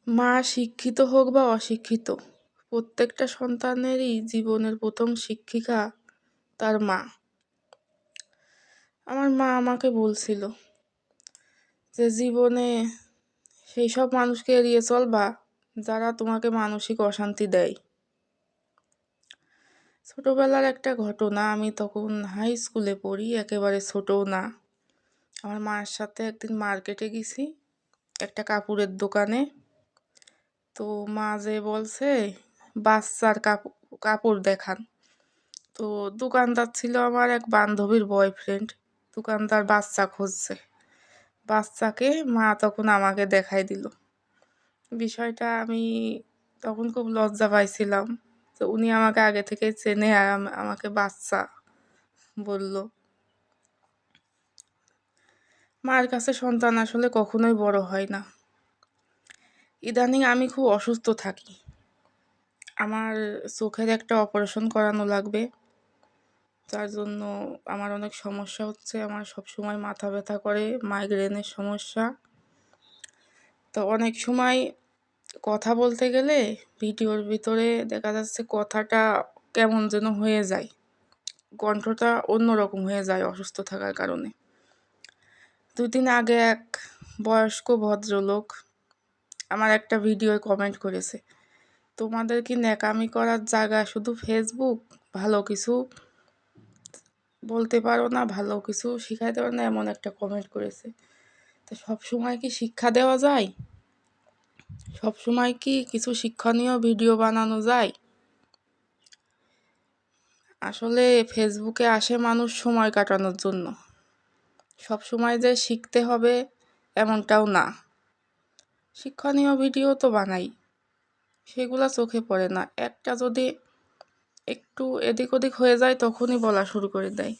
মা শিক্ষিত হোক বা অশিক্ষিত, প্রত্যেকটা সন্তানেরই জীবনের প্রথম শিক্ষিকা তার মা। আমার মা আমাকে বলছিল যে জীবনে সেই সব মানুষকে এড়িয়ে চলবা যারা তোমাকে মানসিক অশান্তি দেয়। ছোটবেলার একটা ঘটনা, আমি তখন হাই স্কুলে পড়ি, একেবারে ছোটও না। আমার মায়ের সাথে একদিন মার্কেটে গেছি, একটা কাপড়ের দোকানে। তো মা যে বলছে বাচ্চার কাপড় দেখান। তো দোকানদার ছিল আমার এক বান্ধবীর বয়ফ্রেন্ড। দোকানদার বাচ্চা খুঁজছে, বাচ্চাকে মা তখন আমাকে দেখাই দিল। বিষয়টা আমি তখন খুব লজ্জা পাইছিলাম। তো উনি আমাকে আগে থেকে চেনে আর আমাকে বাচ্চা বলল। মার কাছে সন্তান আসলে কখনোই বড় হয় না। ইদানিং আমি খুব অসুস্থ থাকি, আমার চোখের একটা অপারেশন করানো লাগবে। তার জন্য আমার অনেক সমস্যা হচ্ছে, আমার সবসময় মাথা ব্যথা করে, মাইগ্রেনের সমস্যা। তো অনেক সময় কথা বলতে গেলে ভিডিওর ভিতরে দেখা যাচ্ছে কথাটা কেমন যেন হয়ে যায়, কণ্ঠটা অন্যরকম হয়ে যায় অসুস্থ থাকার কারণে। 2 দিন আগে এক বয়স্ক ভদ্রলোক আমার একটা ভিডিও কমেন্ট করেছে, তোমাদের কি ন্যাকামি করার জায়গা শুধু ফেসবুক? ভালো কিছু বলতে পারো না, ভালো কিছু শিখাইতে পারো না, এমন একটা কমেন্ট করেছে। তো সবসময় কি শিক্ষা দেওয়া যায়? সবসময় কি কিছু শিক্ষণীয় ভিডিও বানানো যায়? আসলে ফেসবুকে আসে মানুষ সময় কাটানোর জন্য, সব সময় যে শিখতে হবে এমনটাও না। শিক্ষণীয় ভিডিও তো বানাই, সেগুলা চোখে পড়ে না। একটা যদি একটু এদিক ওদিক হয়ে যায় তখনই বলা শুরু করে দেয়।